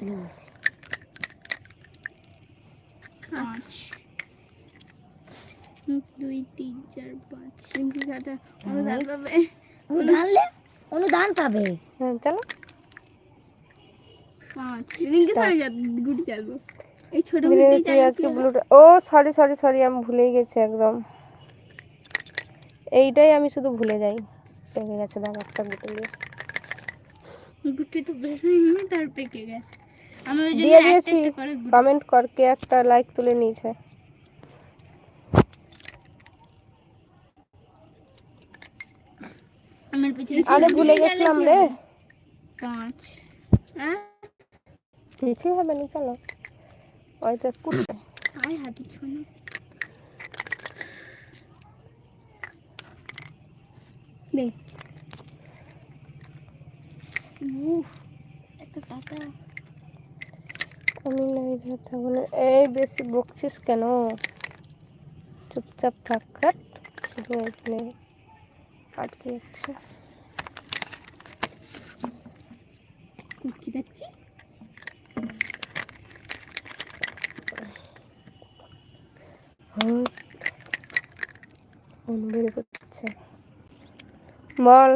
5 2 3 4 5 রিঙ্কি কাটা অনুদান পাবে অনুদান পাবে। হ্যাঁ চলো 5 রিঙ্কি সরে যা গুটি চালবো এই ছোট ধীরে গুটি তুই আজকে ব্লুটা ও সরি আমি ভুলেই গেছি একদম। এইটাই আমি শুধু ভুলে যাই। পেকে গেছে দাগ একটা গুটি দিয়ে। গুটি তো বের হয়নি তার পেকে গেছে। আমি ওই জন্য দিয়ে একটা দিয়েছি। একটা করে গুটি কমেন্ট কর কে একটা লাইক তুলে নিয়েছে। আমার পিছনে আরে ভুলে গেছিলাম রে। 5 হ্যাঁ কিছুই হবে না চলো। ওই তো কুটতে আয় হাতি ছোনা দেখ উফ এত কাটা আমি লাইভে থাকবো না। এই বেশি বকছিস কেন? চুপচাপ থাক। হাট শুধু এখানে আটকে যাচ্ছে। কুকি যাচ্ছি বের করছে বল।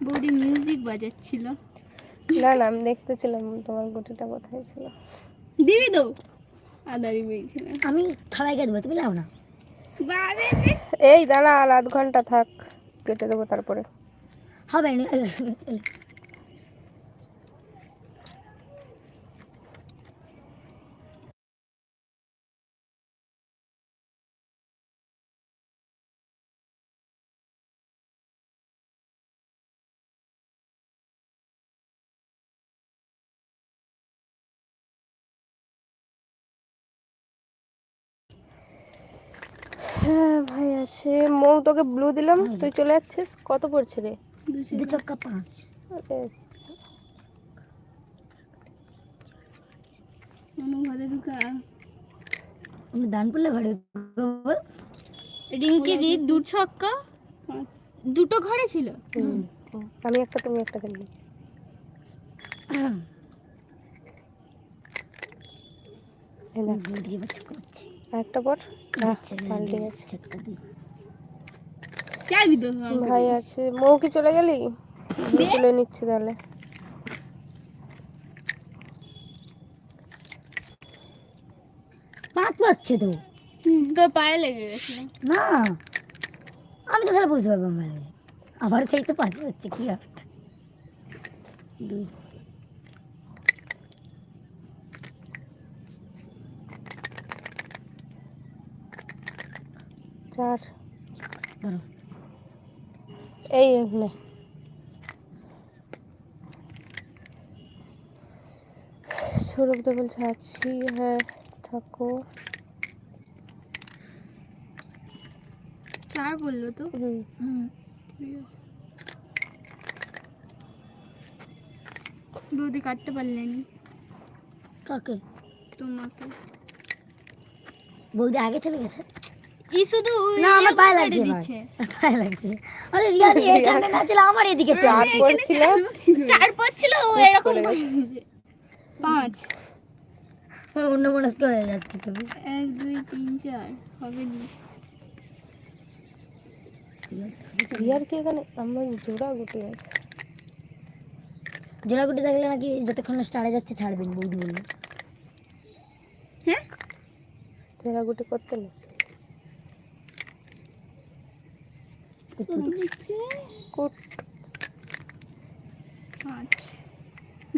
বৌদি মিউজিক বাজাচ্ছিল। না আমি দেখতেছিলাম তোমার গুটিটা কোথায় ছিল। দিবি তো আদারি বইছিল আমি সবাইকে দেবো, তুমি লাও না। বারে এই দাঁড়া আর আধ ঘন্টা থাক, কেটে দেবো তারপরে। হবে না। হ্যাঁ ভাই আছে। মৌ তোকে ব্লু দিলাম, তুই চলে যাচ্ছিস। কত পড়ছে রে? 2 ছক্কা 5। ঘরে ঢুকা আমি দান করলে ঘরে রিঙ্কি দি 2 ছক্কা 5 দুটো ঘরে ছিল। আমি একটা তুমি একটা খেলবি। একটা পর পাল্টে গেছে। চাবি তো ভাই আছে। মৌ কি চলে গেলি? ব্লু তুলে নিচ্ছি তাহলে। পাঁচ পাচ্ছে তো তোর পায়ে লেগে গেছে না, আমি তো তাহলে বুঝতে পারবো মানে আমার সেই তো 5 হচ্ছে কি হবে। 2 4 ধরো এই এখানে সৌরভ তো বলছে আছি। হ্যাঁ থাকো। 4 বললো তো বৌদি কাটতে পারলেনি। কাকে? তোমাকে বৌদি আগে চলে গেছে। ই শুধু না আমার পায়ে লাগছে, দিচ্ছে পায়ে লাগছে। আরে রিয়া দি এখানে না ছিল, আমার এদিকে চলে চার পড়ছিল। 4 পড়ছিল ও এরকম 5 অন্য মনস্ক হয়ে যাচ্ছে তুমি। 1 2 3 4 হবে না। রিয়ার কি এখানে আমার জোড়া গুটি আছে। জোড়া গুটি থাকলে নাকি যতক্ষণ না স্টারে যাচ্ছে ছাড়বেন বৌদি বললো। হ্যাঁ জোড়া গুটি করতে নেই। কুট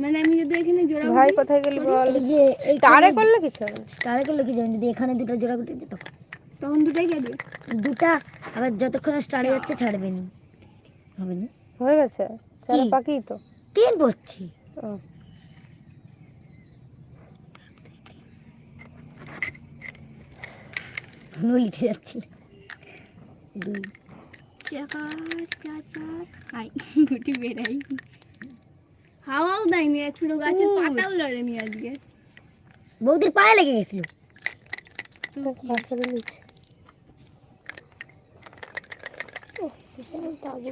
মানে আমি যদি এখানে জোড়া ভাই কোথায় গেলি বল? এই যে স্টারে করলে কিছু হবে না। স্টারে করলে কি জানেন, যদি এখানে দুটো জোড়া গুটি দিত তখন দুটাই কাটবে। দুটা, আবার যতক্ষণ স্টারে যাচ্ছে ছাড়বেন হবে না। হয়ে গেছে চারা কি? পাকি তো 3 পড়ছি। ও নলিতে যাচ্ছি 2 চার হাই গুটি বেরাই হাওয়াও দেয়নি, একটু গাছের পাতাও লড়েনি আজকে। বৌদির পায়ে লেগে গেছিল। কাছে নিচে ও বিশাল তাগু